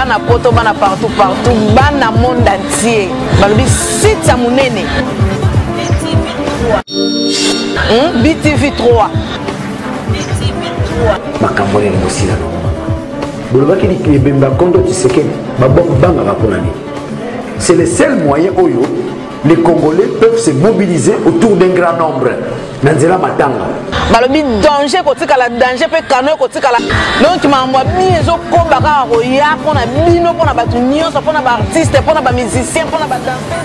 bana poto bana partout bana monde entier balobi site ya munene BTV 3 makambo ya mosila no bolobaki ni bemba kondo Tshisekedi babanga bakonani. C'est le seul moyen où les Congolais peuvent se mobiliser autour d'un grand nombre. Nanzela matanga. Balobi danger kotika la danger pe kano kotika la. Donc tu m'envoies bien zo komba ka roya pona bino pona batu nyonso pona ba artiste pona ba musicien pona ba danseur.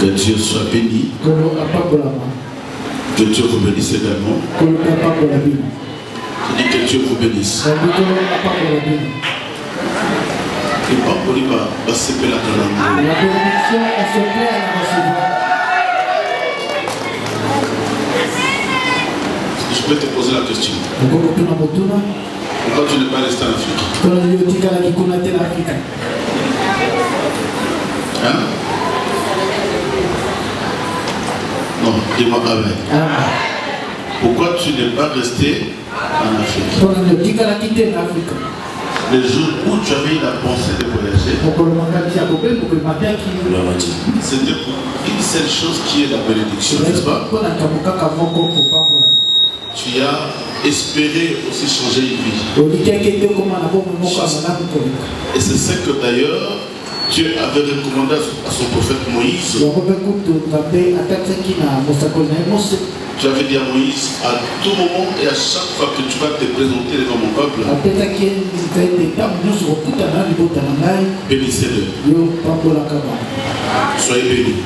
Que Dieu soit béni. Que Dieu vous bénisse également. Je dis que Dieu vous bénisse. Et pas pour lui passer la calamité. La bénédiction est se plaît à la recevoir. Je peux te poser la question. Pourquoi tu n'es pas resté en Afrique? Hein? Non, dis-moi Amen. Pourquoi tu n'es pas resté en Afrique? Le jour où tu avais la pensée de voyager, c'était pour une seule chose qui est la bénédiction, n'est-ce pas? Tu as espéré aussi changer une vie. Et c'est ça que d'ailleurs Dieu avait recommandé à son prophète Moïse. Tu avais dit à Moïse, à tout moment et à chaque fois que tu vas te présenter devant mon peuple, bénissez-le. Soyez bénis.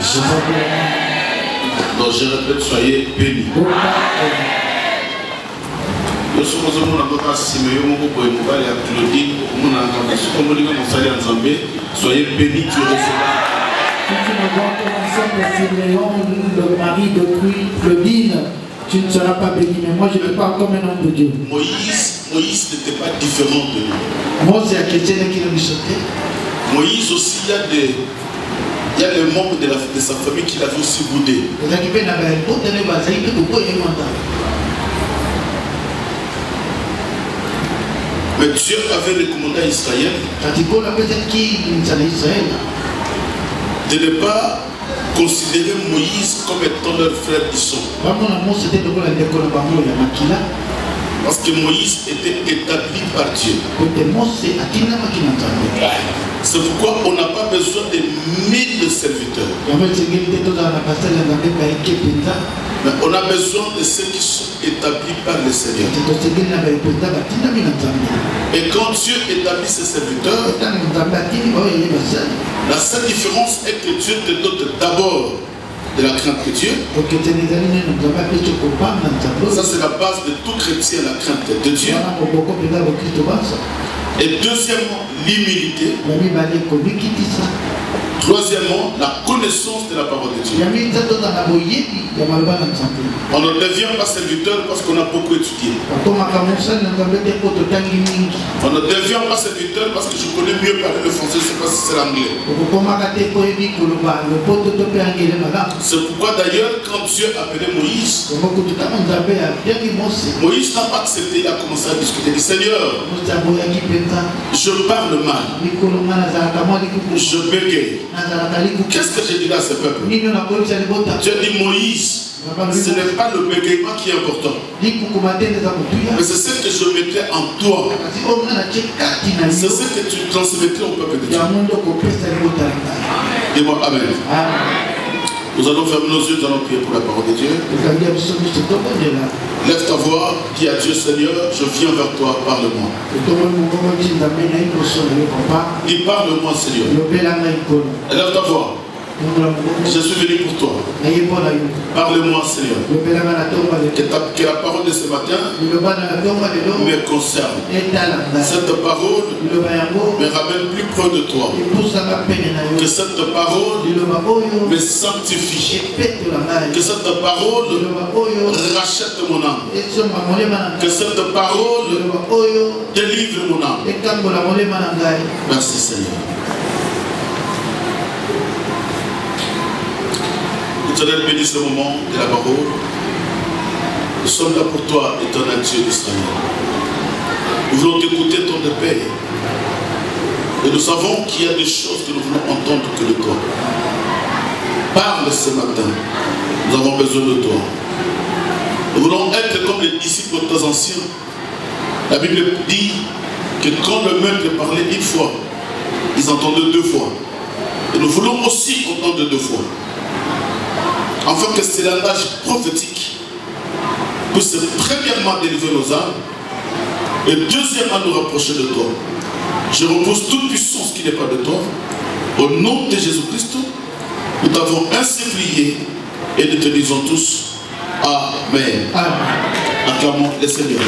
Donc je répète, soyez bénis. Soyez bénis, tu recevras. Le mari de Claudine, tu ne seras pas béni, mais moi je te parle comme un homme de Dieu. Moïse n'était pas différent de nous. Moïse aussi, il y a des membres de sa famille qui l'avaient aussi boudé. Mais Dieu avait recommandé à Israël de ne pas considérer Moïse comme étant leur frère Isson. Parce que Moïse était établi par Dieu. C'est pourquoi on n'a pas besoin de 1000 serviteurs. Mais on a besoin de ceux qui sont établis par le Seigneur. Et quand Dieu établit ses serviteurs, la seule différence est que Dieu te donne d'abord de la crainte de Dieu. Ça c'est la base de tout chrétien, la crainte de Dieu. Et deuxièmement, l'humilité. Troisièmement, la connaissance de la parole de Dieu. On ne devient pas serviteur parce qu'on a beaucoup étudié. On ne devient pas serviteur parce que je connais mieux parler le français, je ne sais pas si c'est l'anglais. C'est pourquoi d'ailleurs, quand Dieu appelait Moïse, Moïse n'a pas accepté, il a commencé à discuter. Il dit, Seigneur, je parle mal, je bégaye. Qu'est-ce que j'ai dit à ce peuple? Dieu dit, Moïse, Ce n'est pas le bégaiement qui est important. Mais c'est ce que je mettrais en toi. C'est ce que tu transmettrais au peuple de Dieu. Dis-moi Amen. Nous allons fermer nos yeux, nous allons prier pour la parole de Dieu. Lève ta voix, dis à Dieu Seigneur, je viens vers toi, parle-moi. Dis parle-moi Seigneur. Lève ta voix. Je suis venu pour toi. Parle-moi Seigneur. Que la parole de ce matin me concerne. Cette parole me ramène plus près de toi. Que cette parole me sanctifie. Que cette parole rachète mon âme. Que cette parole délivre mon âme. Merci Seigneur. Éternel, bénis ce moment de la parole. Nous sommes là pour toi, éternel Dieu d'Israël. Nous voulons t'écouter, ton Père. Et nous savons qu'il y a des choses que nous voulons entendre que le corps. Parle ce matin. Nous avons besoin de toi. Nous voulons être comme les disciples de tes anciens. La Bible dit que quand le maître parlait une fois, ils entendaient deux fois. Et nous voulons aussi entendre deux fois. Afin que ce langage prophétique puisse premièrement délivrer nos âmes et deuxièmement nous rapprocher de toi. Je repousse toute puissance qui n'est pas de toi. Au nom de Jésus-Christ, nous t'avons ainsi prié et nous te disons tous Amen. Acclamons le Seigneur.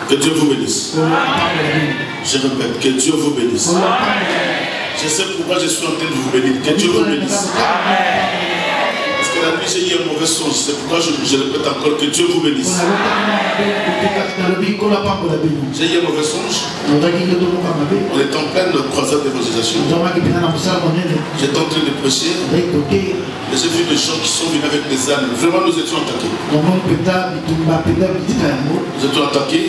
Que Dieu vous bénisse. Je répète, que Dieu vous bénisse. Je sais pourquoi je suis en train de vous bénir. Que Dieu vous bénisse. Parce que la nuit j'ai eu un mauvais songe. C'est pourquoi je répète encore que Dieu vous bénisse. J'ai eu un mauvais songe. On est en pleine croisade d'évangélisation. J'étais en train de prêcher. Et j'ai vu des gens qui sont venus avec des ânes. Vraiment, nous étions attaqués. Nous étions attaqués.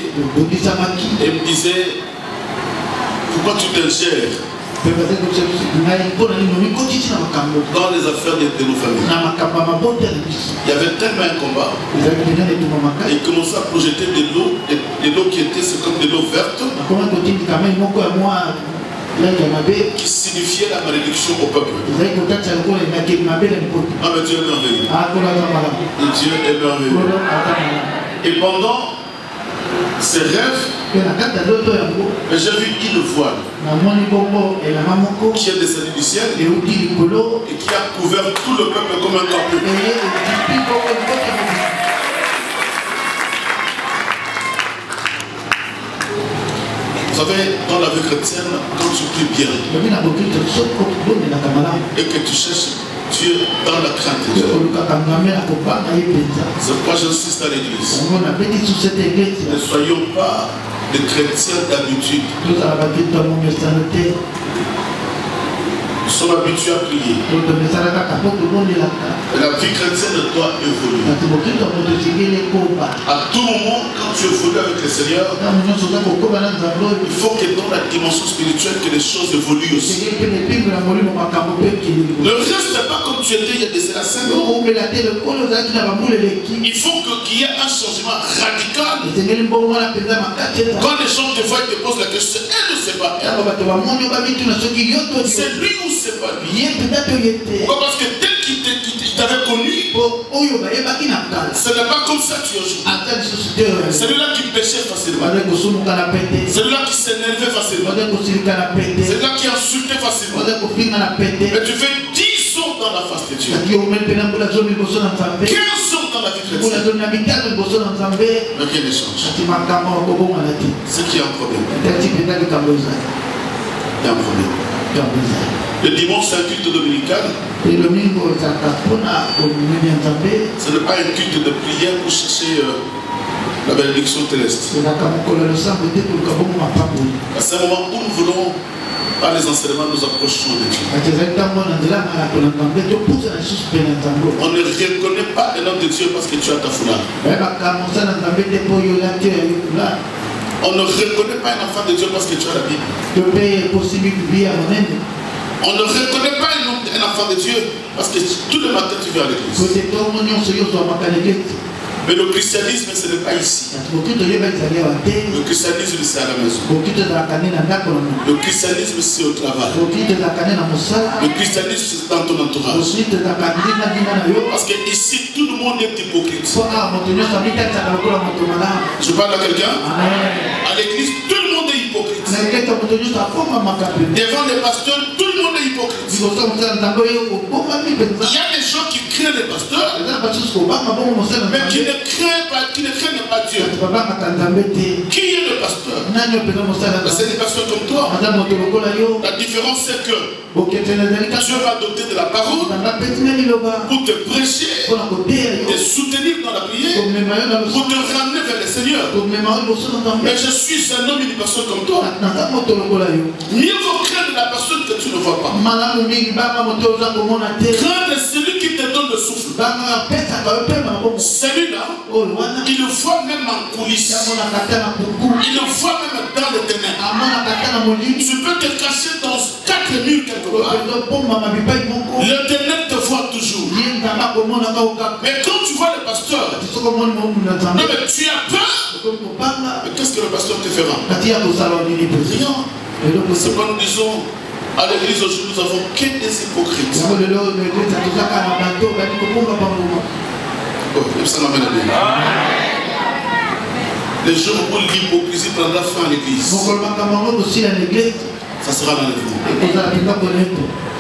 Et ils me disaient, pourquoi tu t'ingères dans les affaires de nos familles? Il y avait tellement un combat. Et ils commençaient à projeter de l'eau qui était comme de l'eau verte, qui signifiait la malédiction au peuple. Ah mais Dieu est merveilleux. Dieu est merveilleux. Et pendant ces rêves, j'ai vu une voile qui est descendue du ciel et qui a couvert tout le peuple comme un capot. Vous savez, dans la vie chrétienne, quand tu pries bien et que tu cherches Dieu dans la crainte de Dieu, c'est pourquoi j'insiste à l'église. Ne soyons pas des chrétiens d'habitude. Nous sommes habitués à prier. La vie chrétienne doit évoluer. À tout moment, quand tu évolues avec le Seigneur, il faut que dans la dimension spirituelle, que les choses évoluent aussi. Ne reste pas comme tu étais il y a des 5 ans. Il faut qu'il y ait un changement radical. Quand les gens te voient et te posent la question, elle ne sait pas. C'est lui ou c'est pas lui? Pourquoi? Parce que tel qu'il t'avait connu, ce n'est pas comme ça tu es aujourd'hui. Celui-là qui péchait facilement, celui-là qui s'énervait facilement, celui-là qui insultait facilement, mais tu fais 10 ans dans la face de Dieu, 15 ans dans la vie chrétienne, mais rien ne change. C'est qu'il y a un problème. Il y a un problème. Le dimanche, c'est un culte dominical. Ce n'est pas un culte de prière pour chercher la bénédiction céleste. C'est un moment où nous voulons, par les enseignements, nous approchons de Dieu. On ne reconnaît pas le nom de Dieu parce que tu as ta foulard. On ne reconnaît pas un enfant de Dieu parce que tu as la Bible. On ne reconnaît pas un enfant de Dieu parce que tous les matins tu viens à l'église. Mais le christianisme, ce n'est pas ici. Le christianisme, c'est à la maison. Le christianisme, c'est au travail. Le christianisme, c'est dans ton entourage. Parce que ici, tout le monde est hypocrite. Je parle à quelqu'un? À l'église, tout le monde est hypocrite. Devant les pasteurs, tout le monde est hypocrite. Il y a des gens qui craignent les pasteurs, mais qui ne craignent pas Dieu. Qui est le pasteur? C'est des pasteurs comme toi. La différence, c'est que Dieu va doter de la parole pour te prêcher, te soutenir dans la prière, pour te ramener vers le Seigneur. Mais je suis un homme, une personne comme toi. Mieux vaut craindre la personne que tu ne vois pas. Craindre celui qui te donne le souffle. Celui-là, il le voit même en coulisses. Il le voit même dans les ténèbres. Tu peux te cacher dans 4 murs quelque part. Le ténèbre te voit toujours. Mais quand tu vois le pasteur, non mais tu as peur. Mais qu'est-ce que le pasteur te fera? Rien. C'est quoi nous disons à l'église aujourd'hui, nous avons que des hypocrites. Les jours où l'hypocrisie prendra fin à l'église, ça sera l'enlèvement.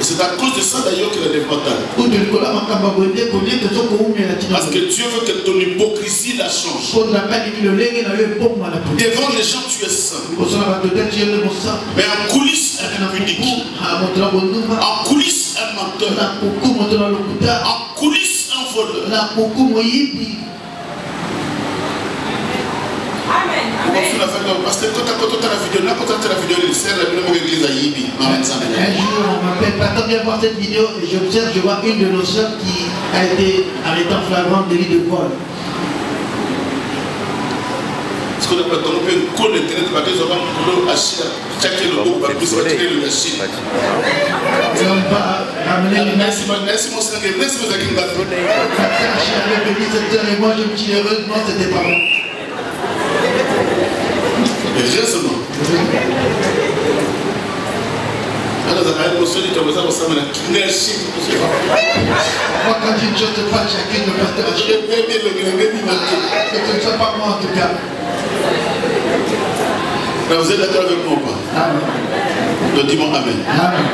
Et c'est à cause de ça d'ailleurs que l'enlèvement tarde. Parce que Dieu veut que ton hypocrisie la change. Devant les gens, tu es saint. Mais en coulisses, un impudique. En coulisses, un menteur. En coulisses, un voleur. Parce que quand tu as la vidéo, là, quand tu as la vidéo, il sert la l'église à Yibi. Un jour, on m'appelle, Pasteur, viens voir cette vidéo et j'observe, je vois une de nos soeurs qui a été arrêtée en flagrant délit de vol. Ce qu'on appelle un code internet, parce qu'ils ont acheté chaque le groupe, parce qu'ils ont acheté le Chine. Et on va ramener les merci mon Seigneur, merci mon Seigneur. Et moi, je me dis heureusement, c'était pas bon. Heureusement. Alors, ça va être possible de commencer à faire une énergie. Moi, quand une chose se passe, chacun ne peut pas te lâcher. Mais ce ne soit pas moi en tout cas. Vous êtes d'accord avec moi ou pas? Amen. Donc, dis-moi Amen. Amen.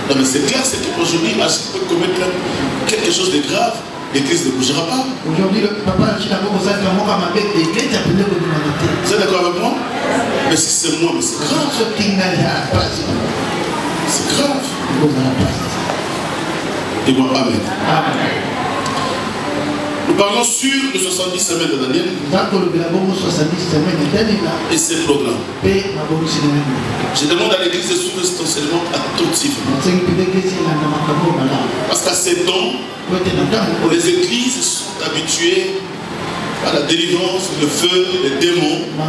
Non, mais c'est clair, c'est qu'aujourd'hui, à ce peut commettre quelque chose de grave, l'église ne bougera pas. Aujourd'hui, le papa, je suis d'accord avec moi, comme avec l'église, a appelé l'humanité. Vous êtes d'accord avec moi? Mais si c'est moi, mais c'est grave. C'est grave. Dis-moi Amen. Amen. Nous parlons sur les 70 semaines de Daniel et ses programmes. Je demande à l'église de suivre cet enseignement attentivement. Parce qu'à ces temps, les églises sont habituées à la délivrance, le feu, les démons. Mais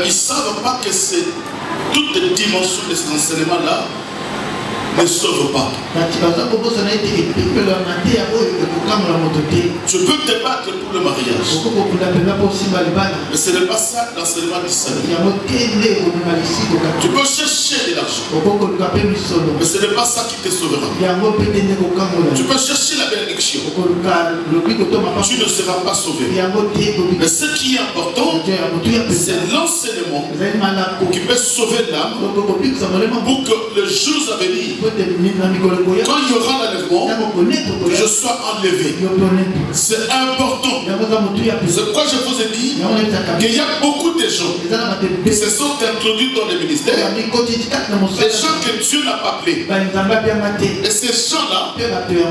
ils ne savent pas que c'est toutes les dimensions de cet enseignement-là ne sauve pas. Tu peux te battre pour le mariage, mais ce n'est pas ça l'enseignement du salut. Tu peux chercher de l'argent, mais ce n'est pas ça qui te sauvera. Tu peux chercher la bénédiction, tu ne seras pas sauvé. Mais ce qui est important, c'est l'enseignement qui peut sauver l'âme pour que le jour à venir, quand il y aura l'enlèvement, que je sois enlevé. C'est important. C'est pourquoi je vous ai dit qu'il y a beaucoup de gens qui se sont introduits dans les ministères, des gens que Dieu n'a pas appelés. Et ces gens-là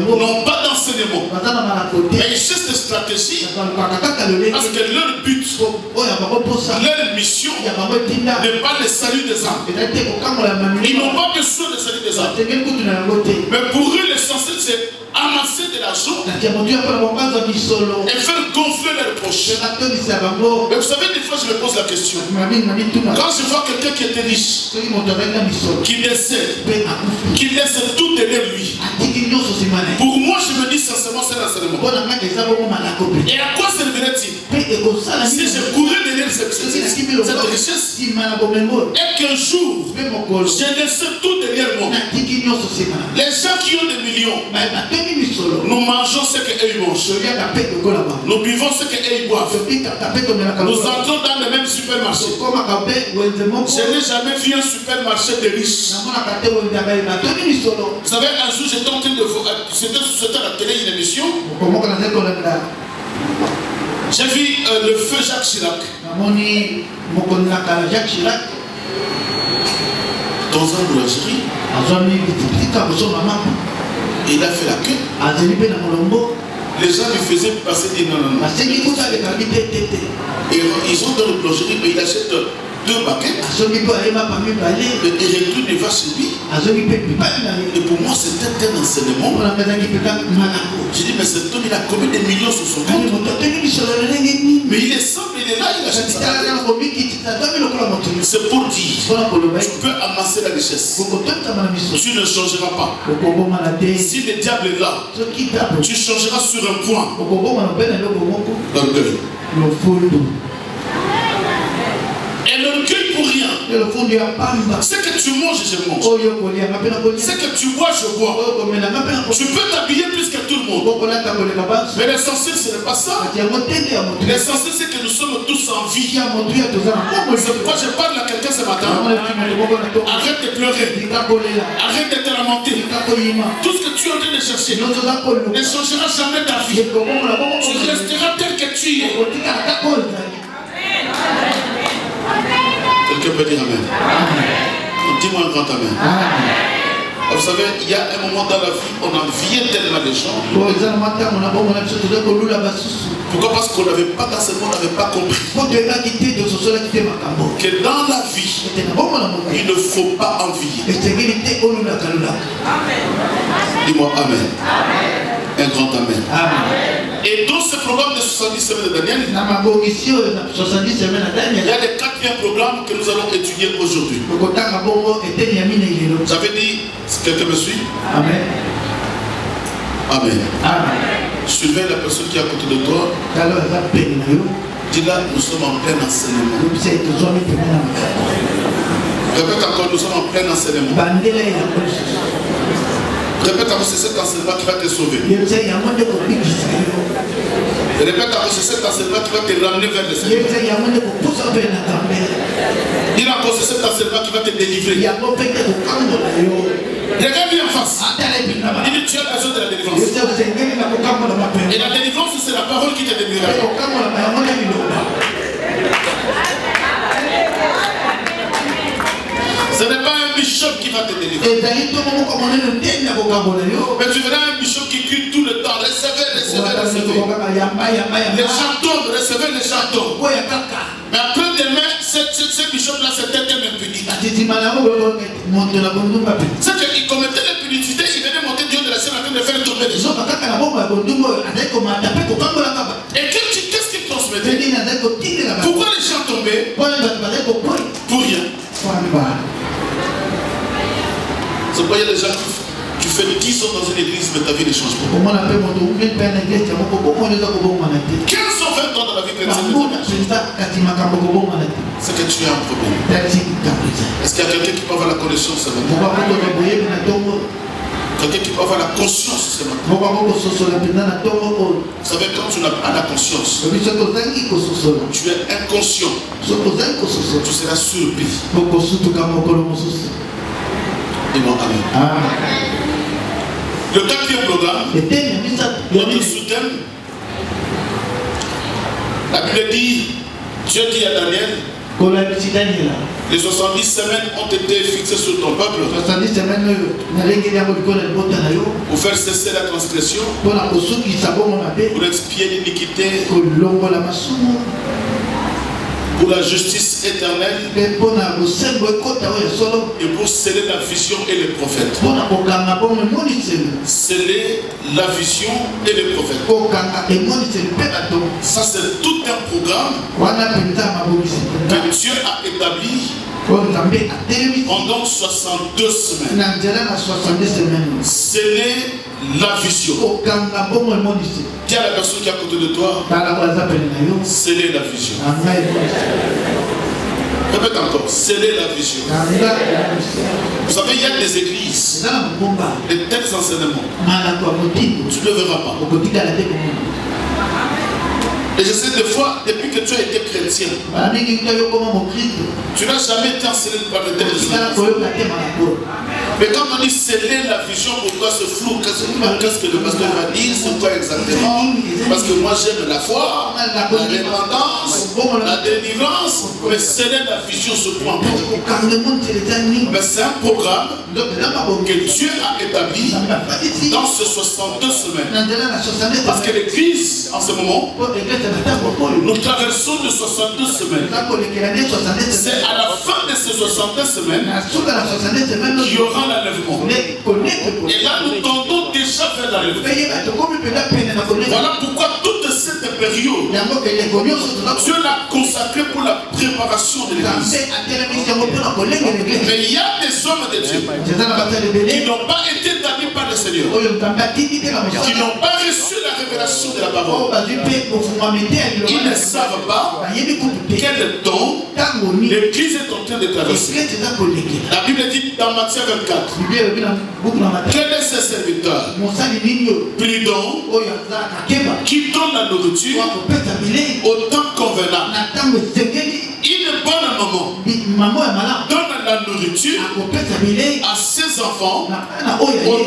n'ont pas d'enseignement. Mais ils cherchent des stratégies parce que leur but, leur mission n'est pas le salut des âmes. Ils n'ont pas besoin du salut des âmes. Mais pour eux, l'essentiel, c'est amasser de l'argent et faire gonfler leurs poches. Mais vous savez, des fois je me pose la question. Quand je vois quelqu'un qui était riche, qui décède, qui laisse tout derrière lui, pour moi je me dis sincèrement c'est l'enseignement. Et à quoi servirait-il si je courais derrière cette richesse et qu'un jour je laisse tout derrière moi? Les gens qui ont des millions, nous mangeons ce qu'eux mangent, nous buvons ce qu'eux boivent, nous entrons dans le même supermarché. Je n'ai jamais vu un supermarché de riches. Vous savez, un jour j'étais en train de voir, c'était à la télé une émission. J'ai vu le feu Jacques Chirac dans une boulangerie. Et il a fait la queue. Les gens lui faisaient passer des non. Et ils ont dans le boulangerie, mais il achète 2 baguettes. Et il retourne, il va chez lui. Et pour moi, c'était un enseignement. J'ai dit, mais cet homme, il a combien de millions sur son compte? Mais il est simple, il est là, il achète ça. C'est pour dire, tu peux amasser la richesse. Tu ne changeras pas. Si le diable est là, tu changeras sur un point. L'orgueil. Et l'orgueil pour rien. C'est que tu manges, je mange. C'est que tu bois, je bois. Tu peux t'habiller plus que tout le monde. Mais l'essentiel, ce n'est pas ça. L'essentiel, c'est que nous sommes tous en vie. C'est pourquoi je parle à quelqu'un ce matin. Arrête de pleurer. Arrête de te lamenter. Tout ce que tu es en train de chercher ne changera jamais ta vie. Tu resteras tel que tu es. Quelqu'un peut dire Amen. Dis-moi un grand Amen. Vous savez, il y a un moment dans la vie, on enviait tellement les gens. Pourquoi? Parce qu'on n'avait pas, dans ce monde, on n'avait pas compris que dans la vie, il ne faut pas envier. Dis-moi Amen. Un grand Amen. Et dans ce programme de 70 semaines de Daniel, il y a le 4e programme que nous allons étudier aujourd'hui. J'avais dit, quelqu'un me suit? Amen. Amen. Suivez la personne qui est à côté de toi. Dis-là, nous sommes en plein enseignement. Répète encore, nous sommes en plein enseignement. Répète encore, c'est cet enseignement qui va te sauver. Répète encore, c'est cet enseignement qui va te ramener vers le Seigneur. Dis encore, c'est cet enseignement qui va te délivrer. Regarde bien en face. Il dit, tu as besoin de la délivrance. Et la délivrance, c'est la parole qui te délivrera. Ce n'est pas un bishop qui va te délivrer. Mais tu verras un bishop qui crie tout le temps. Recevez, recevez, recevez. Les chantons, recevez les chantons. Mais après demain, ce bishop-là, c'était un impuni. C'est qu'il commettait l'impudicité, il venait monter Dieu de la scène en train de faire tomber les gens. Et qu'est-ce qu'il transmettait? Pourquoi les gens tombaient? Pour rien. C'est pourquoi il y a des gens qui font 10 ans dans une église, mais ta vie ne change pas. 15 ans, 20 ans dans la vie chrétienne, c'est que tu as un problème. Est-ce qu'il y a quelqu'un qui peut avoir la connaissance ce matin? Quelqu'un qui peut avoir la conscience ce matin? Vous savez, quand tu n'as pas la conscience, tu es inconscient. Tu seras surpris. Dis-moi Amen. Le 4e programme, notre sous-thème, la Bible dit, Dieu dit à Daniel, les 70 semaines ont été fixées sur ton peuple pour faire cesser la transgression, pour expier l'iniquité, pour la justice éternelle et pour sceller la vision et les prophètes. Sceller la vision et les prophètes. Ça, c'est tout un programme que Dieu a établi pendant 62 semaines. Sceller la vision. Dis à la personne qui est à côté de toi, sceller la vision. Répète encore, sceller la vision. Vous savez, il y a des églises, de tels enseignements. Tu ne le verras pas. Et je sais des fois, depuis que tu as été chrétien, tu n'as jamais été enseigné par de tels enseignements. Mais quand on dit sceller la vision, pourquoi c'est flou? Qu'est-ce que le pasteur va dire? C'est quoi exactement? Parce que moi j'aime la foi, la dépendance, la délivrance, mais sceller la vision se prend. Mais c'est un programme que Dieu a établi dans ces 62 semaines. Parce que l'Église, en ce moment, nous traversons de 62 semaines. C'est à la fin de ces 62 semaines qu'il y aura l'enlèvement. Et là, nous tendons déjà vers l'enlèvement. Voilà pourquoi toute cette période, Dieu l'a consacrée pour la préparation de l'Église. Mais il y a des hommes de Dieu qui n'ont pas été damnés par le Seigneur, qui n'ont pas reçu la révélation de la parole. Ils ne savent pas quel temps l'Église est en train de traverser. La Bible dit dans Matthieu 24, quel est ce serviteur prudent qui donne la nourriture au temps convenable? Une bonne maman donne la nourriture à ses enfants au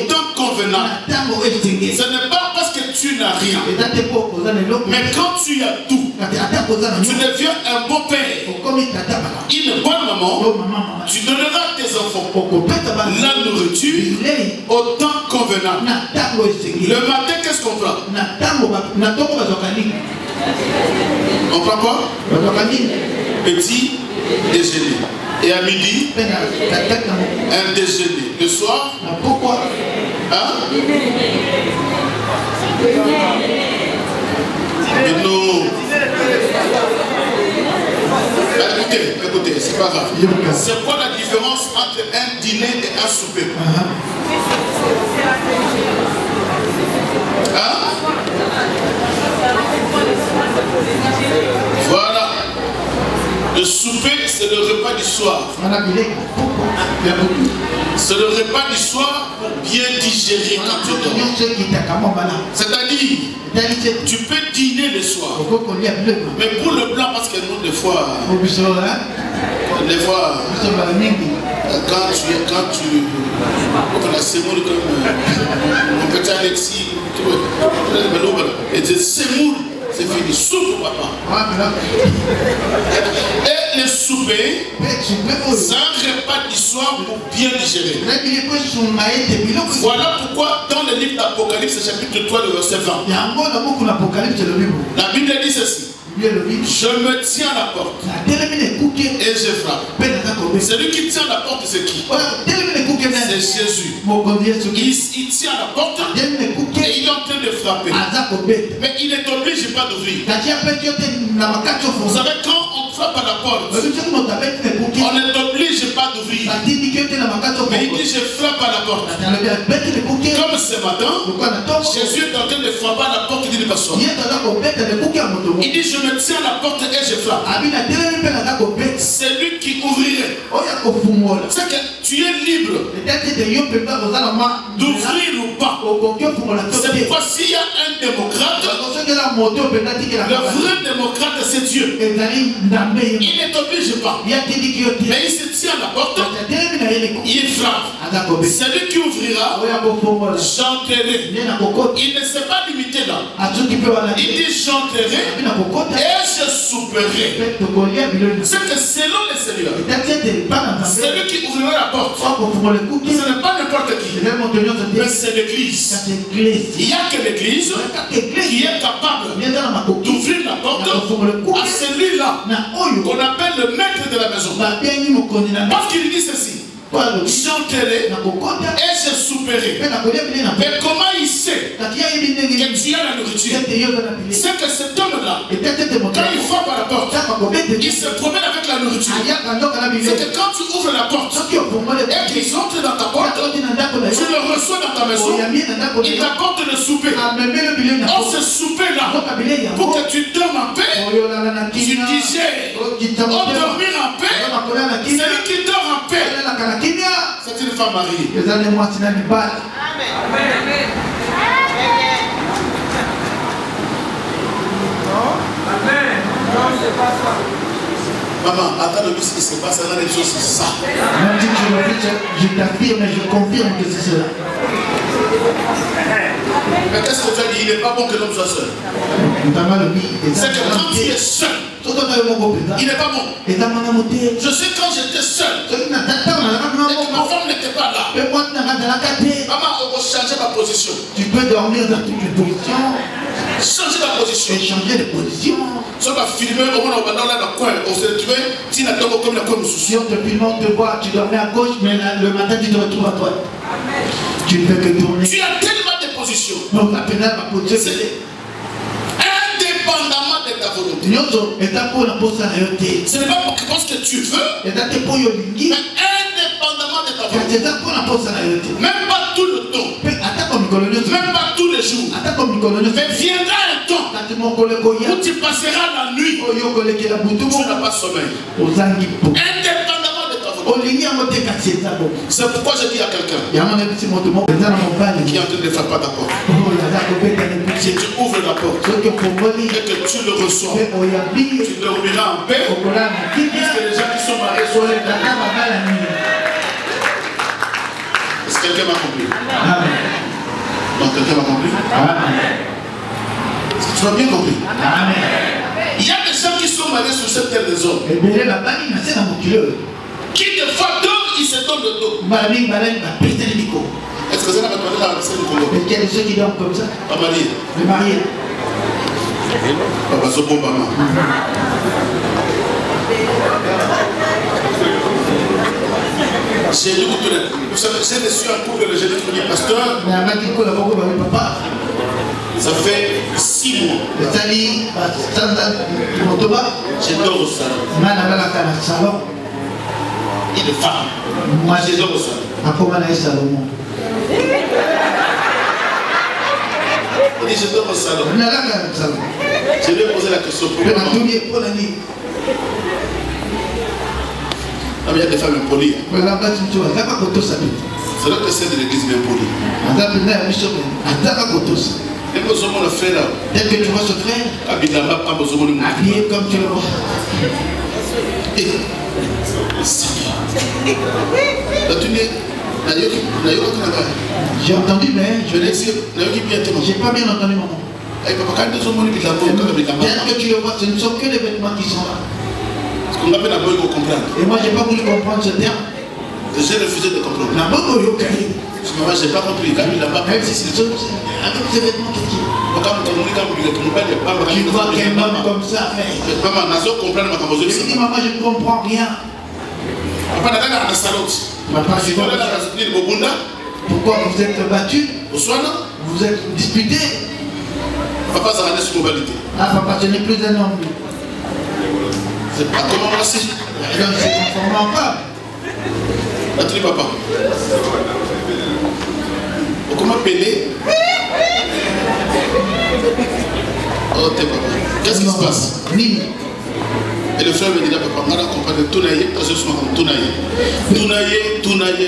temps convenable. Ce n'est pas parce que tu n'as rien, mais quand tu as tout, tu deviens un beau père. Une bonne maman, tu donneras à tes enfants la nourriture au temps convenable. Le matin, qu'est-ce qu'on fera? On prend quoi? Petit déjeuner. Et à midi, un déjeuner. Le soir, pourquoi? Hein? Mais non. Écoutez, c'est pas grave. C'est quoi la différence entre un dîner et un souper? Hein? Voilà. Le souper, c'est le repas du soir. C'est le repas du soir pour bien digérer quand tu dors. C'est-à-dire, tu peux dîner le soir. Mais pour le blanc, parce que nous, des fois, quand tu la sémoule comme mon petit Alexis, et tu sémoule, c'est fini. Soupe, papa. Et le souper, c'est un repas du soir pour bien digérer. Voilà pourquoi dans le livre d'Apocalypse, chapitre 3, le verset 20, la Bible dit ceci. Je me tiens à la porte et je frappe. Celui qui tient à la porte, c'est qui? C'est Jésus. Il tient à la porte et il est en train de frapper. Mais il ne t'oblige pas d'ouvrir. Vous savez, quand on frappe à la porte, on ne t'oblige pas d'ouvrir. Mais il dit je frappe à la porte. Comme ce matin, Jésus est en train de frapper à la porte d'une personne. Il dit je me tiens à la porte et je frappe. C'est lui qui ouvrirait. C'est que tu es libre d'ouvrir ou pas. C'est pourquoi s'il y a un démocrate, le vrai démocrate c'est Dieu. Il ne t'oblige pas. Mais il se tient à la porte, il frappe. C'est lui qui ouvrira, j'entrerai. Il ne s'est pas limité là. Il dit j'entrerai et je souperai. C'est que selon le Seigneur, c'est lui qui ouvrira la porte. Ce n'est pas n'importe qui, mais c'est l'Église. Il n'y a que l'Église qui est capable d'ouvrir la porte à celui-là qu'on appelle le maître de la maison. Parce qu'il dit ceci. chanterai et je souperai. Mais comment il sait que tu as la nourriture? C'est que cet homme-là, quand il frappe à la porte, il se promène avec la nourriture. C'est que quand tu ouvres la porte et qu'ils entrent dans ta porte, tu le reçois dans ta maison, il t'apporte le souper. Or ce souper-là, pour que tu dormes en paix, tu digères. Or dormir en paix, celui qui dort en paix, c'est une femme mariée. Maman, attends le ce qui se passe dans les choses, c'est ça. Même si tu le dis, je t'affirme et je confirme que c'est cela. Mais qu'est-ce que tu as dit? Il n'est pas bon que l'homme soit seul. C'est que quand tu es seul, il n'est pas bon. Je sais quand j'étais seul, et que ma femme n'était pas là. Maman, on va changer ma position. Tu peux dormir dans toutes les positions. Changer la position. Et changer de position. Si on va filmer, au moins on va dans le coin. On se retrouve, si on attend comme la coin, si on te filme, on te voit, tu dormais à gauche, mais le matin tu te retrouves à droite. Tu ne fais que tourner. Tu as tellement de positions. Donc la pénale va poser. Indépendamment de ta volonté. Ce n'est pas parce que tu veux, mais indépendamment de ta volonté. Même pas tout le temps. Même pas tous les jours. Mais viendra un temps où tu passeras la nuit. Tu n'as pas sommeil. Indépendamment de ta volonté. C'est pourquoi je dis à quelqu'un qui est en train de ne faire pas d'accord. Si tu ouvres la porte et que tu le reçois, tu dormiras en paix. Puisque les gens qui sont mariés sont les Est-ce que quelqu'un m'a compris? Donc quelqu'un m'a compris? Est-ce que tu m'as bien compris? Il y a des gens qui sont mariés sur cette terre des hommes. Qui des fois dorment, ils se donnent le dos. Est-ce que c'est la scène du Congo? Il y a des gens qui dorment comme ça. Pas marié. Les mariés. Papa Sopo Mama. J'ai dit vous savez, j'ai reçu un couple de jeunes qui pasteur. Ça fait 6 mois. J'ai dors au salon. Il est femme. Moi j'ai dors au salon. Il dit je dors au salon. Je lui ai posé la question pour il y a des femmes impolies. C'est là que c'est de l'église bien polie. Et nous sommes le frère là. Dès que tu vois ce frère, habillé comme tu le vois. J'ai entendu, mais je l'ai dit. J'ai pas bien entendu, maman. Dès que tu le vois, ce ne sont que les vêtements qui sont là. Et moi, j'ai pas voulu comprendre ce terme. J'ai refusé de comprendre. Maman, j'ai pas compris. Quand il n'a pas compris, c'est avec ces vêtements qui tu vois qu'un homme comme ça fait. Je dis, maman, je ne comprends rien. Pourquoi vous êtes battu? Vous êtes disputé? Papa, ça va sur globalité. Ah, papa, ce n'est plus un homme. C'est pas comment on aussi. Donc, c'est conformant pas. Attendez, papa. Comment Pelé? Oh, t'es papa. Qu'est-ce qui se passe? Et le frère me dit là, papa, on a compris Tounaye, parce que je suis comme Tounaye.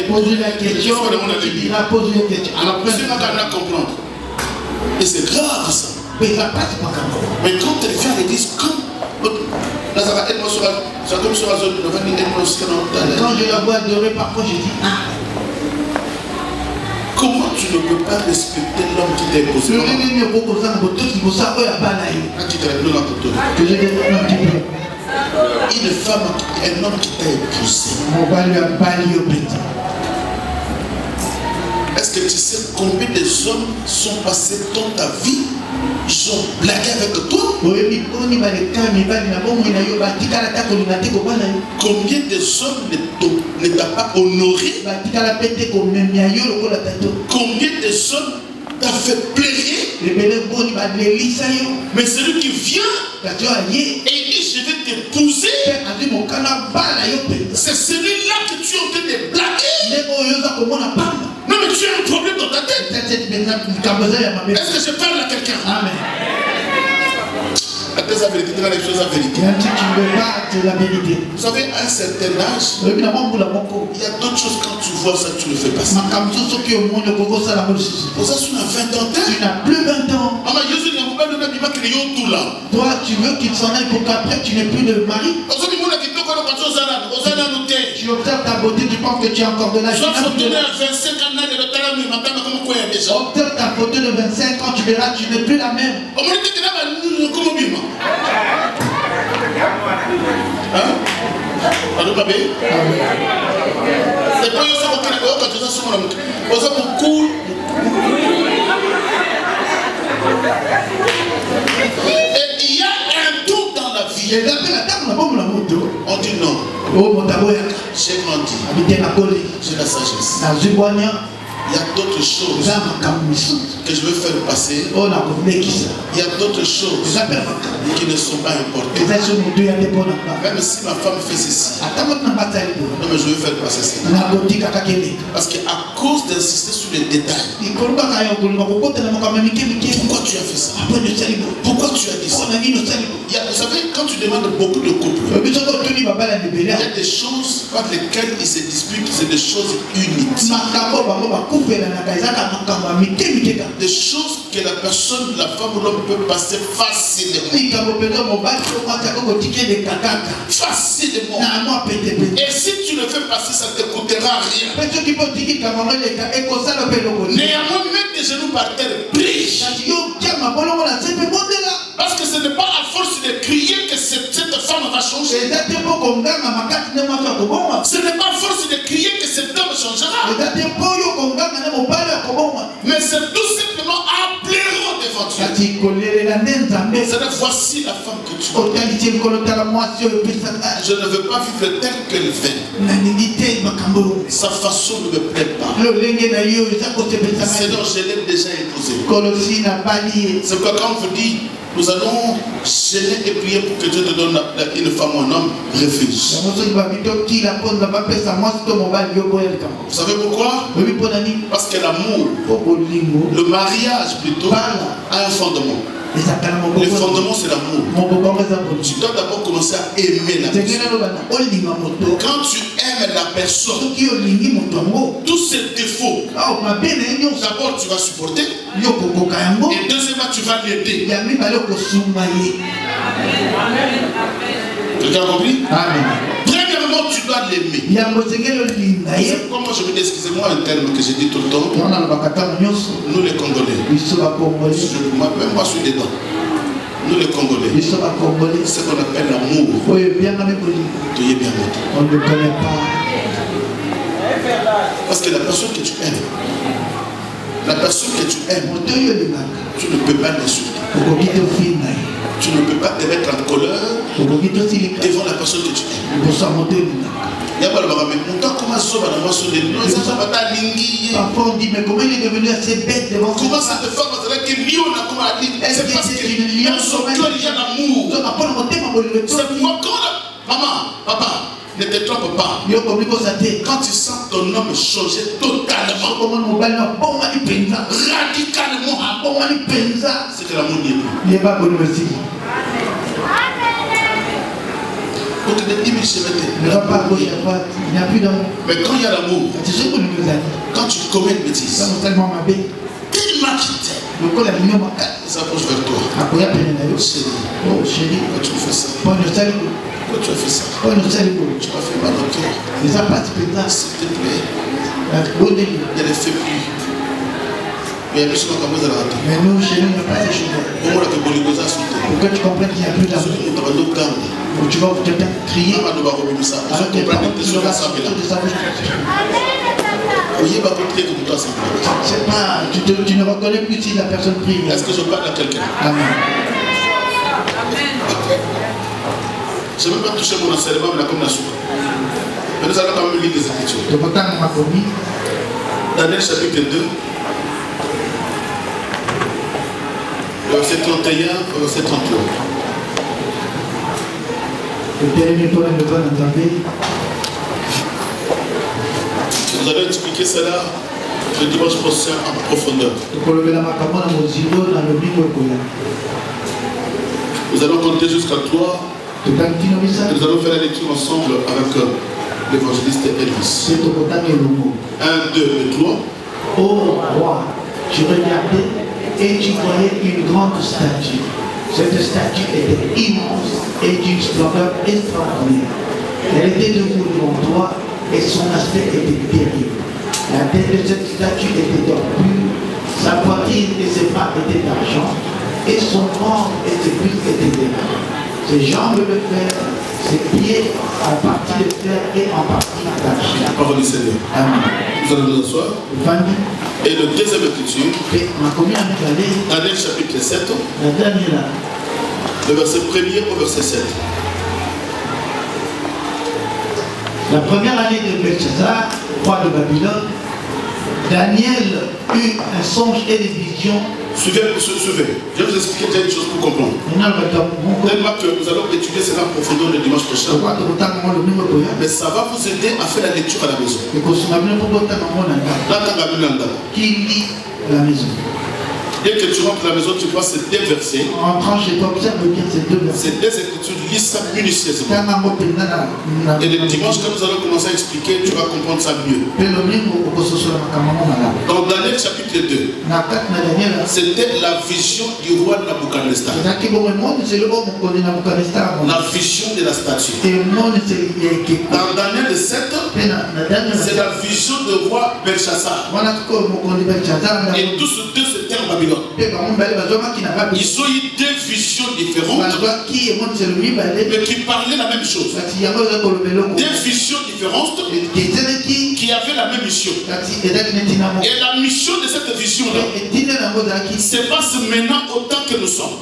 Pose la question, tu diras, pose une question. Alors, c'est pas qu'on a comprendre. Et c'est grave ça. Mais il va pas se comprendre. Mais quand elle vient à l'église, comme. Là, ça va être moi sur la comme sur la zone. Quand je la vois adorer, parfois je dis, ah. Comment tu ne peux pas respecter l'homme qui t'a épousé? Une femme, un homme qui t'a épousé. Est-ce que tu sais combien des hommes sont passés dans ta vie Ils ont blagué avec toi. Combien des hommes ne t'ont pas honoré? Combien des hommes t'a fait pleurer? Mais celui qui vient et dit je vais t'épouser, c'est celui-là que tu es en train de blaguer. Non mais tu as un problème dans ta tête. Est-ce que je parle à quelqu'un? Amen. La vérité, dans les choses à vérité. Vous savez, à un certain âge, il y a d'autres choses quand tu vois ça, tu le fais passer. Pour ça, tu n'as 20 ans. Tu n'as plus 20 ans. Toi, tu veux qu'il s'en aille pour qu'après tu n'aies plus de mari. Tu observes ta beauté, tu penses que tu es encore de l'âge. Observe ta photo de 25 ans, tu verras, tu n'es plus la même. Et il y a un tout dans la vie. On dit non. J'ai grandi. J'ai la sagesse. Il y a d'autres choses que je veux faire passer. Il y a d'autres choses qui ne sont pas importantes. Même si ma femme fait ceci, non mais je veux faire passer ça. Parce qu'à cause d'insister sur les détails, pourquoi tu as fait ça? Pourquoi tu as dit ça? Vous savez, quand tu demandes beaucoup de couples, il y a des choses par lesquelles ils se disputent, c'est des choses uniques. Des choses que la personne, la femme ou l'homme peut passer facilement. Facilement. Et si tu le fais passer, ça ne te coûtera rien. Néanmoins, mets tes genoux par terre, prie. Parce que ce n'est pas à force de crier que cette femme va changer. Ce n'est pas à force de crier que cet homme changera. Mais c'est tout simplement un blaireau devant Dieu. C'est-à-dire, voici la femme que tu as. Je ne veux pas vivre telle qu'elle fait. Sa façon ne me plaît pas. C'est donc je l'ai déjà épousée. C'est pourquoi quand on vous dit nous allons gêner et prier pour que Dieu te donne une femme ou un homme, refuse. Vous savez pourquoi? Parce que l'amour, le mariage plutôt, a un fondement. Le fondement, c'est l'amour. Tu dois d'abord commencer à aimer la personne. Quand tu aimes la personne, tous ses défauts, d'abord tu vas supporter. Et deuxièmement, tu vas l'aider. Quelqu'un a compris? Amen. Premièrement, tu dois l'aimer. Comment je me dis, excusez-moi un terme que j'ai dit tout le temps. Nous les Congolais. Même moi je suis dedans. Nous les Congolais. C'est ce qu'on appelle l'amour. Tu es bien monté. On ne connaît pas. Parce que la personne que tu aimes, tu ne peux pas l'insulter. Tu ne peux pas te mettre en colère devant la personne que tu aimes. Parfois on dit, mais comment il est devenu assez bête devant ça? Comment ça te fait c'est parce qu'il y a son cœur, il y a l'amour. C'est pourquoi maman, papa, ne te trompe pas. Quand tu sens ton homme changer totalement, radicalement, c'est que l'amour n'y est plus. Donc il dit, mais quand il y a l'amour, quand tu commets une bêtise, tellement qu'il t'aime, il s'approche vers toi. Chérie, pourquoi tu fais ça? Pourquoi tu as fait ça? Tu m'as fait mal au cœur. S'il te plaît, il y a des faits plus. Mais nous, chez nous, il n'y a pas de choses. Pourquoi tu comprends qu'il n'y a plus d'amour? Tu vas crier. C'est pas, tu ne reconnais plus si la personne prie. Est-ce que je parle à quelqu'un? Amen. Je ne vais pas toucher mon enseignement, mais comme la soupe. Mais nous allons quand même lire des Écritures. Daniel chapitre 2, verset 31, verset 33. Nous allons expliquer cela le dimanche prochain en profondeur. Nous allons compter jusqu'à 3. Et nous allons faire la lecture ensemble avec l'évangéliste Elvis. 1, 2 et 3. Ô roi, tu regardais et tu voyais une grande statue. Cette statue était immense et d'une splendeur extraordinaire. Elle était debout devant toi et son aspect était terrible. La tête de cette statue était d'or pur, sa poitrine et ses bras étaient d'argent, et son ventre et ses cuisses étaient d'airain. Ses jambes de fer, ses pieds en partie de fer et en partie d'argent. Parole du Seigneur. Amen. Nous allons nous asseoir. Et le deuxième écriture, Daniel chapitre 7, le verset 1er au verset 7. La première année de Belshazzar, roi de Babylone, Daniel eut un songe et des visions. Suivez. Je vais vous expliquer déjà une chose pour comprendre. Tellement que nous allons étudier cela en profondeur le dimanche prochain. Mais ça va vous aider à faire la lecture à la maison. Qui lit la maison? Dès que tu rentres à la maison, tu vois ces deux versets. En entrant chez toi, observe bien ces deux versets. Ces deux écritures, lis ça minutieusement. Et le dimanche, quand nous allons commencer à expliquer, tu vas comprendre ça mieux. Dans Daniel chapitre 2, c'était la vision du roi Nabuchodonosor. La vision de la statue. Dans Daniel 7, c'est la vision du roi Belshazzar. Et tous ces deux c'était en Babylone. Ils ont eu deux visions différentes, mais qui parlaient la même chose. Deux visions différentes qui avaient la même mission. Et la mission de cette vision-là se passe maintenant autant que nous sommes.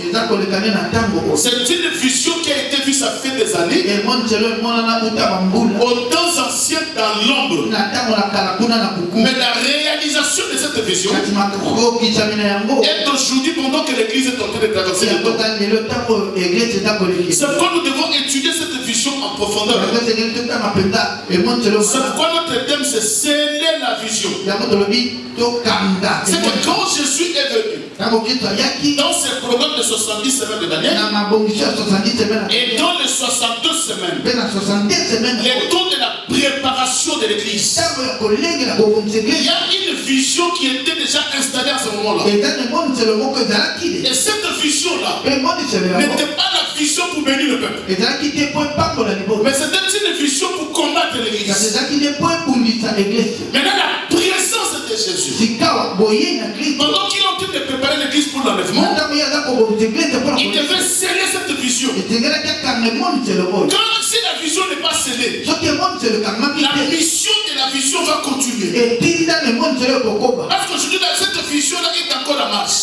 C'est une vision qui a été vue, ça fait des années, aux temps anciens dans l'ombre. Mais la réalisation de cette vision est aujourd'hui pendant que l'église est en train de traverser le temps. C'est pourquoi nous devons étudier cette vision en profondeur. C'est pourquoi notre thème c'est sceller la vision. C'est que quand Jésus est venu dans ce programme de 70 semaines de Daniel et dans les 62 semaines, les temps de la préparation de l'église, il y a une vision qui était déjà installée à ce moment-là. Et cette vision-là n'était pas la vision pour bénir le peuple, mais c'était une vision pour combattre l'église. Maintenant la présence de Jésus, pendant qu'il est en train de préparer l'église pour l'enlèvement, il devait sceller cette vision. Quand si la vision n'est pas scellée, la mission de la vision va continuer. Parce qu'aujourd'hui cette vision-là est encore en marche.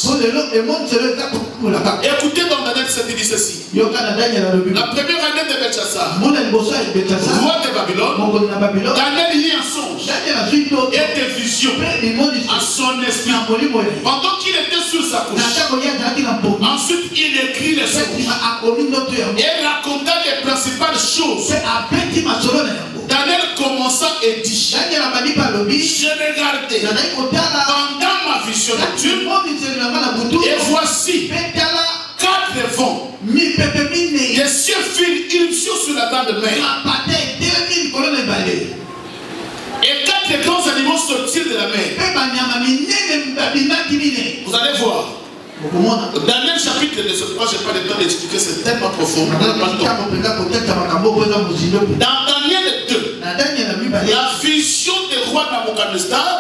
Écoutez dans Daniel 7, il dit ceci. La première année de Belshazzar, roi de Babylone, Daniel lit un songe et des visions à son esprit. Pendant qu'il était sur sa couche, ensuite il écrit les songes et raconta les principales choses. Daniel commença et dit: je regardais pendant ma vision de Dieu, et voici 4 vents, des cieux firent irruption sur la grande mer, et 4 grands animaux sortirent de la mer. Vous allez voir. Daniel chapitre 2, je n'ai pas le temps d'expliquer, c'est tellement profond. Dans Daniel 2, la vision du roi Nabuchodonosor,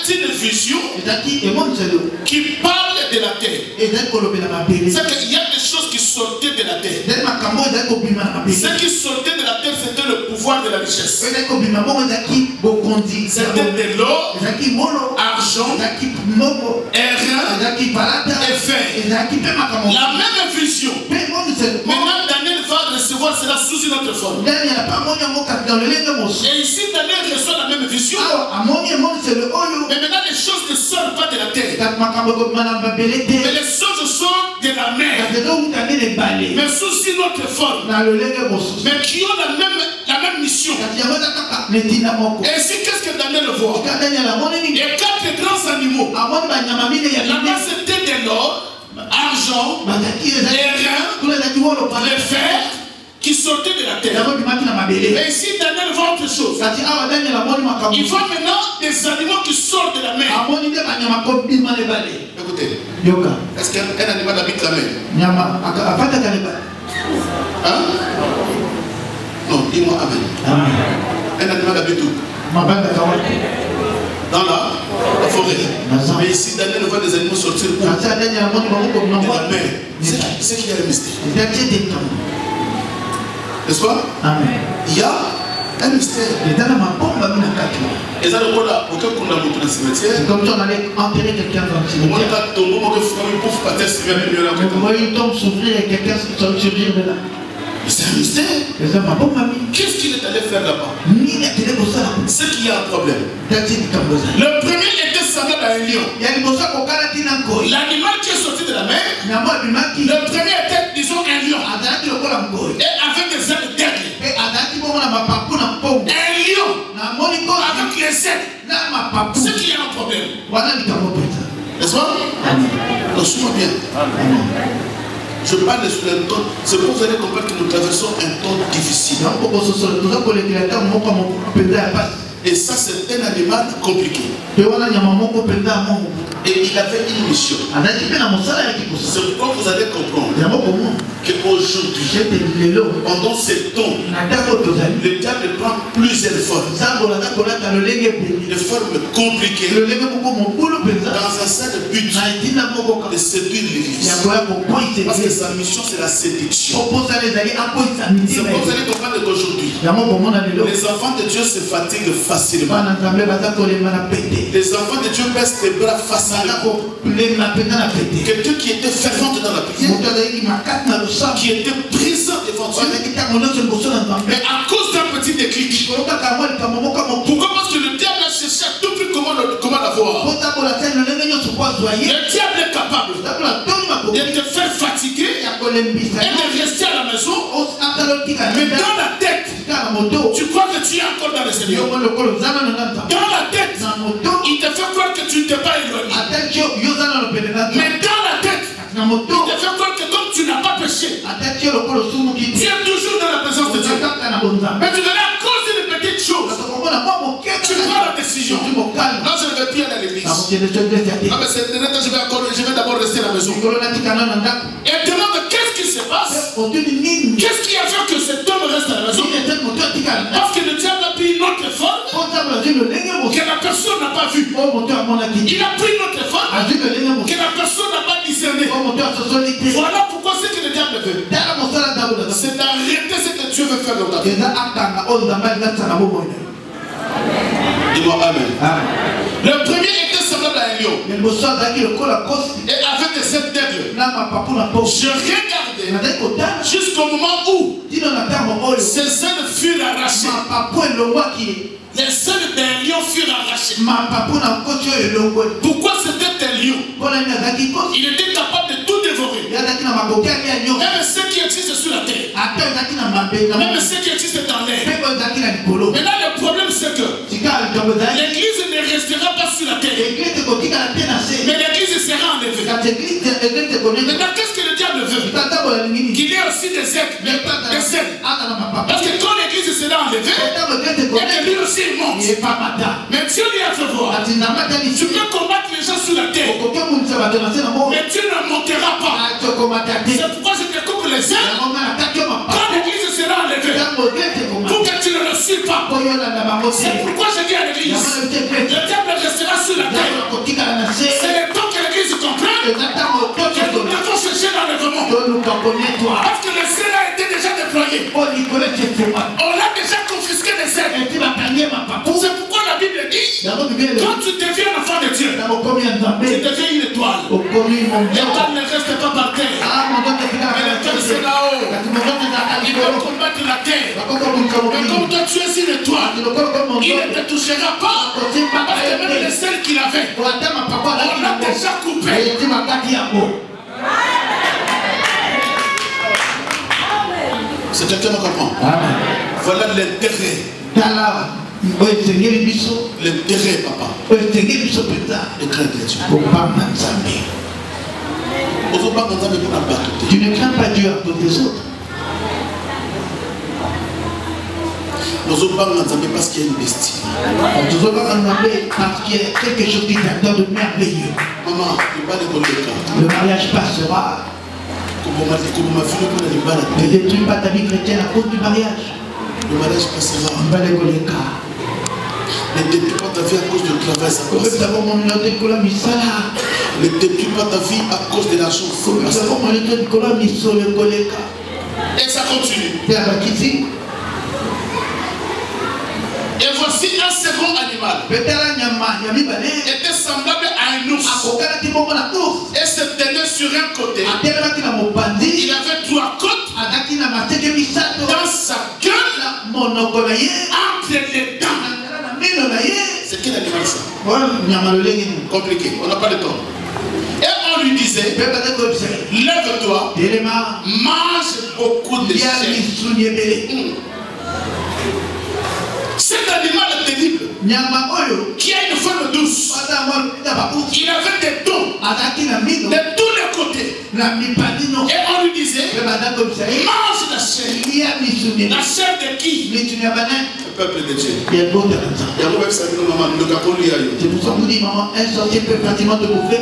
c'était une vision qui parle de la terre. C'est qu'il y a des choses qui qui sortaient de la terre. Ce qui sortait de la terre, c'était le pouvoir de la richesse. C'était de l'or, argent, airain et fer. La même vision. Maintenant, Daniel va recevoir cela sous une autre forme. Et ici, Daniel reçoit la même vision. Mais maintenant, les choses ne sortent pas de la terre. Mais les choses sortent de la mer. Mais sous une autre forme. Mais qui ont la même mission. Et ici, qu'est-ce que Daniel voit? Et 4 grands animaux. Là-bas, c'était de l'or, argent, les reins, les fers qui sortaient de la terre. Et ici, Daniel voit autre chose. Il voit maintenant des animaux qui sortent de la mer. Écoutez, est-ce qu'un animal habite la mer? Hein? Non, dis-moi Amen. Un animal habite où? Dans la forêt. Mais ici, Daniel voit des animaux sortir où? De la mer. C'est qu'il y a le mystère. N'est-ce pas? Il y a un mystère. Et ça, le là, aucun qu'on a monté dans le cimetière. Comme si on allait enterrer quelqu'un dans le cimetière. Il tombe s'ouvrir et quelqu'un surgir de là. C'est un mystère. Qu'est-ce qu'il est allé faire là-bas? C'est qu'il y a un problème. Le premier était semblable à un lion. L'animal qui est sorti de la mer. Le premier était, disons, un lion. Et avec des ailes d'aigle. Un lion. Avec les ailes. C'est qu'il y a un problème. N'est-ce pas? Donc, suis-moi bien. Je parle sur un temps, c'est pour vous allez comprendre que nous traversons un temps difficile. Et ça, c'est un animal compliqué. Et il avait une mission. C'est pourquoi vous allez comprendre qu'aujourd'hui, pendant ces temps, le diable prend plusieurs formes. Des formes compliquées. Dans un seul but de séduire l'église. Parce que sa mission, c'est la séduction. C'est pourquoi vous allez comprendre qu'aujourd'hui, les enfants de Dieu se fatiguent facilement. Les enfants de Dieu baissent les bras facilement. Quelqu'un qui était fervente dans la prière, qui était présent devant Dieu, mais à cause d'un petit déclic. Pourquoi? Parce que le diable a cherché à tout prix comment l'avoir. Le diable est capable de te faire fatiguer et de rester à la maison, mais dans la tête, tu crois que tu es encore dans le Seigneur. Dans la tête, il te fait croire que tu ne t'es pas éloigné. Mais dans la tête, il te fait croire que comme tu n'as pas péché, tu es toujours dans la présence de Dieu. Mais tu donnes à cause d'une petite chose, tu prends la décision. Non, je ne vais plus aller à l'église. Non, mais c'est je vais d'abord rester à la maison. Et demande qu'est-ce qui se passe. Qu'est-ce qui a fait que cet homme reste à la maison? Parce que le diable a pris une autre forme que la personne n'a pas vue. Il a pris une autre forme que la personne n'a pas discerné. Voilà pourquoi c'est que le diable veut. C'est d'arrêter ce que Dieu veut faire dans ta vie. Dis-moi Amen. Le premier était semblable à un lion. Et avec des ailes d'aigle. Je regardais jusqu'au moment où ses ailes furent arrachées. Les ailes d'un lion furent arrachées. Pourquoi c'était un lion? Il était capable de tout dévorer. Même ce qui existe sur la terre. Même ce qui existe dans l'air. Mais là le problème c'est que l'église ne restera pas sur la terre. Mais l'église sera enlevée. Maintenant qu'est-ce que le diable veut? Qu'il y ait aussi des ailes. Parce que quand l'église sera enlevée, et que lui aussi monte. Mais Dieu lui a fait voir. Tu peux combattre les gens sur la terre. Mais Dieu ne montera pas. C'est pourquoi je te coupe les ailes. Quand l'église sera enlevée, pour que tu ne le suis pas. C'est pourquoi je dis à l'église, le diable restera sur la terre. C'est le temps que l'église comprenne que nous devons chercher l'enlèvement. Parce que le sel a été déjà déployé. On a déjà confisqué les sels. C'est pourquoi la Bible dit, quand tu deviens enfant de Dieu, tu deviens une étoile. L'étoile ne reste pas par terre. Mais l'étoile c'est là-haut. Il va combattre la terre. Mais comme toi tu es une étoile, il ne te touchera pas. Parce que même les sels qu'il avait, on l'a déjà coupé. C'est quelqu'un qui comprend. Voilà l'intérêt. L'intérêt, papa. De craindre Dieu. Tu ne crains pas Dieu à cause des autres. Parce qu'il y a une destinée. Parce qu'il y a quelque chose qui t'attend de merveilleux. Maman, le mariage passera. Ne détruis pas ta vie chrétienne à cause du mariage. Le mariage passera. Ne détruis pas ta vie à cause du travail. Ne détruis pas ta vie à cause de l'argent. Et ça continue. Et voici un second animal. Était semblable à un ours. Et se tenait sur un côté. Il avait 3 côtes. Dans sa gueule. Entre les dents. C'est quel animal ça? Compliqué. On n'a pas de temps. Et on lui disait, lève-toi, mange beaucoup de chair. Cet animal est terrible, qui a une forme douce. Il avait des dons de tous les côtés. Et on lui disait, mange la chair. La chair de qui? Le peuple de Dieu. C'est pour ça que vous dites, maman, un sorcier peut pratiquement te bouffer.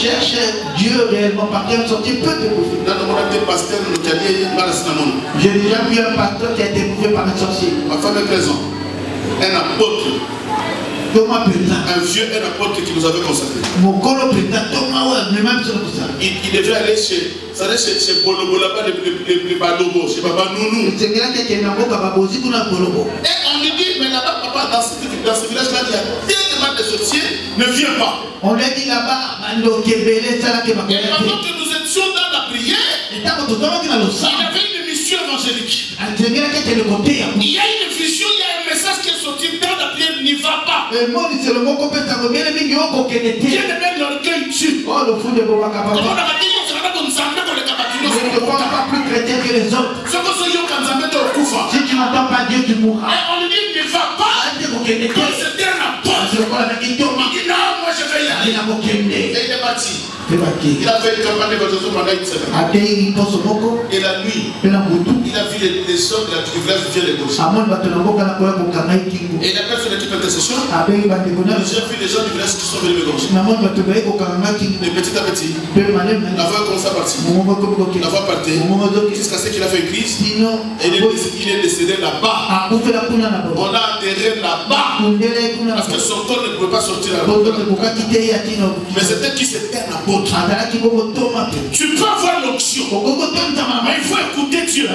Cherche Dieu réellement, par quel sorcier peut te bouffer. J'ai déjà vu un pasteur qui a été bouffé par un sorcier. Ma femme est présente. Un apôtre. Un vieux, un apôtre qui nous avait consacré. Il devait aller chez Bolobo là-bas, le Balobo, chez Baba Nounou. Et on lui dit, mais là-bas, papa, dans ce village-là, il y a tellement de sorciers, ne viens pas. On lui a dit là-bas, et pendant que nous étions dans la prière, il avait une mission évangélique. Il y a une vision, il y a un message qui est sorti dans la prière, n'y va pas. Bien aimé, l'orgueil tue. Ne crois pas plus chrétien que les autres. Si tu n'entends pas Dieu, tu mourras. Et on lui dit, ne va pas. Comme c'était un apôtre. Il dit, non, moi je vais y aller. Et il est parti. Il a fait une campagne d'évangélisation pendant une semaine. Et la nuit, il a vu les sœurs du village viennent les gauches. Et il appelle son équipe d'intercession. J'ai vu les gens du village qui sont venus les gauches. Et petit à petit, la voix commence à partir. La voix partait jusqu'à ce qu'il a fait une crise. Et il est décédé là-bas. On a enterré là-bas. Parce que son corps ne pouvait pas sortir là-bas. Mais c'était qui? C'était un apôtre. Tu peux avoir l'onction, mais il faut écouter Dieu.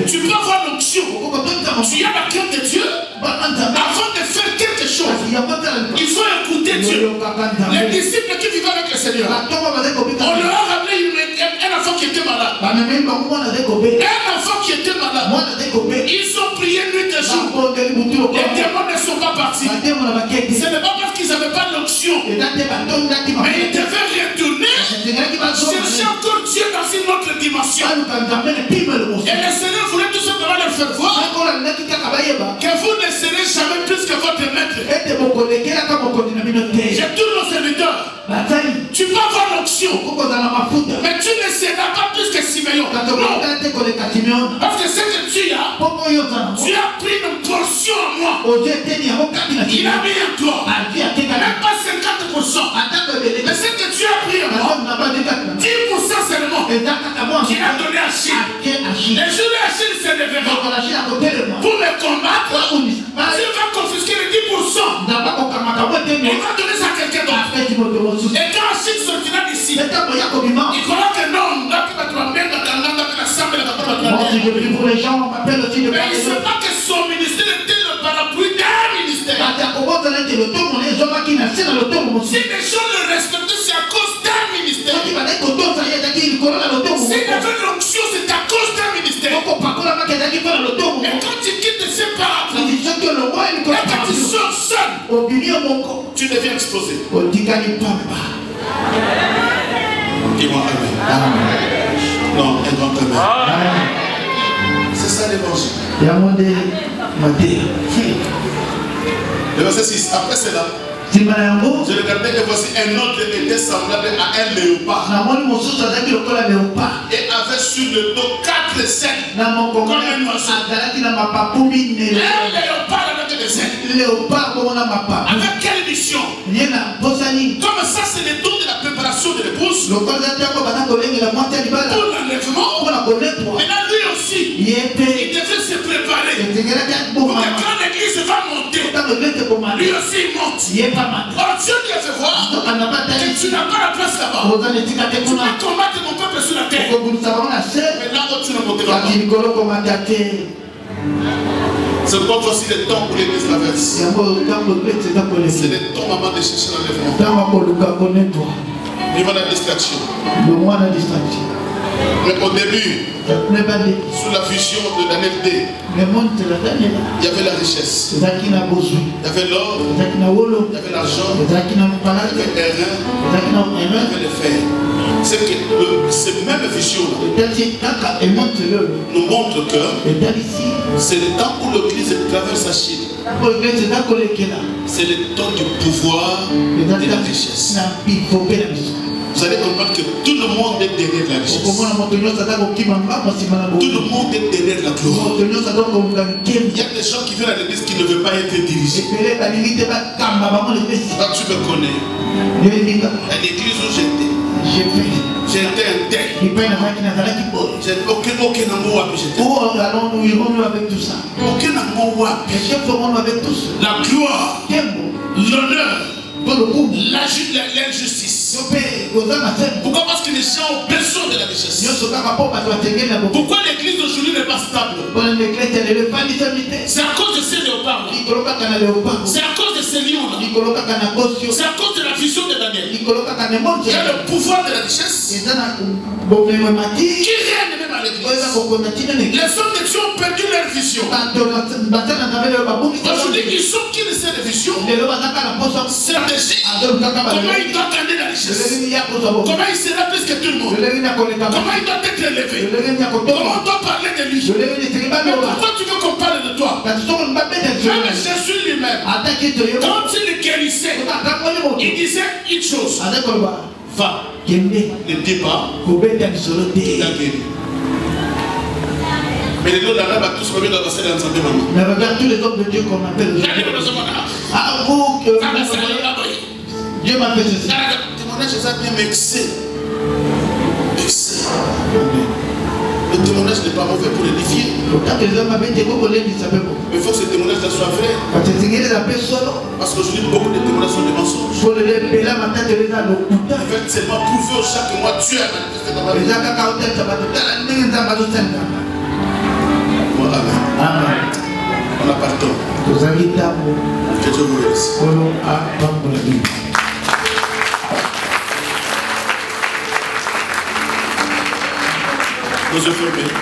Tu peux avoir l'onction, tu as la crainte de Dieu. Avant de faire quelque chose, il faut écouter Dieu. Les disciples qui vivaient avec le Seigneur, on leur a ramené un enfant qui était malade. Un enfant qui était malade. Ils ont prié nuit et jour. Les démons ne sont pas partis. Ce n'est pas parce qu'ils n'avaient pas l'onction, mais ils devaient retourner chercher encore Dieu dans une autre dimension. Et le Seigneur voulait tout simplement leur faire voir que vous ne serez jamais plus que votre maître. J'ai tous nos serviteurs. Tu peux avoir l'onction, mais tu ne seras pas plus que Simeon. Non. Parce que ce que tu as pris une portion en moi. Il a mis en toi. Même pas 50%. Mais ce que tu as pris en moi, 10% seulement. Qu'il a donné à Chine. Les jours de Chine se lèveront pour me combattre. Tu vas confisquer les 10%. On va donner ça à quelqu'un d'autre. Et quand Chine sortira d'ici, il croira je prie pour les gens, on m'appelle aussi de mais il ne sait pas que son ministère était le parapluie d'un ministère. Si les gens le respectaient, c'est à cause d'un ministère. S'il avait l'onction, c'est à cause d'un ministère. Et quand tu quittes ces parapluies, et quand tu sors seul, tu deviens explosé. Dis-moi amen. Non, un grand amen. C'est ça l'évangile. Le verset 6. Après cela, je regardais et voici un autre était semblable à un léopard. Et avait sur le dos 4 ailes. Comme un oiseau. Un léopard avec des ailes. Avec quelle mission? Comme ça, c'est le don de la préparation de l'épouse. Pour l'enlèvement. Maintenant, lui aussi, il devait se préparer. Pour que quand l'église va monter, lui aussi il monte. Alors Dieu lui a fait voir que tu n'as pas la place là-bas. Tu vas combattre mon peuple sur la terre. Mais là où tu ne monteras pas. C'est comme voici le temps où l'église traverse. C'est le temps maman de chercher l'enlèvement. Il va la distraction. Mais au début, sous la vision de Daniel D, il y avait la richesse. Il y avait l'or, il y avait l'argent, il y avait les reins, il y avait les fer. C'est que cette même vision-là nous montre que c'est le temps où l'Église traverse la Chine. C'est le temps du pouvoir et de la richesse. Vous allez comprendre que tout le monde est derrière la richesse. Tout le monde est derrière la gloire. Il y a des gens qui viennent à l'église qui ne veulent pas être dirigés. Toi, tu me connais. À l'église où j'étais. J'étais un tel. Aucun amour avec tout ça. La gloire, l'honneur, l'injustice. Pourquoi? Parce que les gens ont besoin de la richesse. Pourquoi l'église d'aujourd'hui n'est pas stable? C'est à cause de ces léopards-là. C'est à cause de ces lions-là. C'est à cause de la vision de Daniel. Il y a le pouvoir de la richesse qui règne même à l'église. Les hommes de Dieu ont perdu leur vision. Aujourd'hui, ils ont qui laissent les visions. Stratégie. Comment il doit gagner la richesse? Comment il sera plus que tout le monde? Comment il doit être élevé? Comment on doit parler de lui? Mais pourquoi tu veux qu'on parle de toi? Même Jésus lui-même, quand il guérissait, il disait une chose: va, ne dis pas, il a guéri. Mais les deux là-bas, tous reviennent dans la salle d'ensemble. Mais regarde tous les hommes de Dieu qu'on appelle aujourd'hui. Dieu m'a fait ceci. Le témoignage est bien vexé. Le témoignage n'est pas mauvais pour l'édifier. Mais il faut que ce témoignage soit vrai. Parce qu'aujourd'hui, beaucoup de témoignages sont des mensonges. Ils veulent seulement prouver chaque mois Dieu a manifesté dans ma vie. Amen. On a pardon. Que Dieu vous remercie. Nos yeux fermés.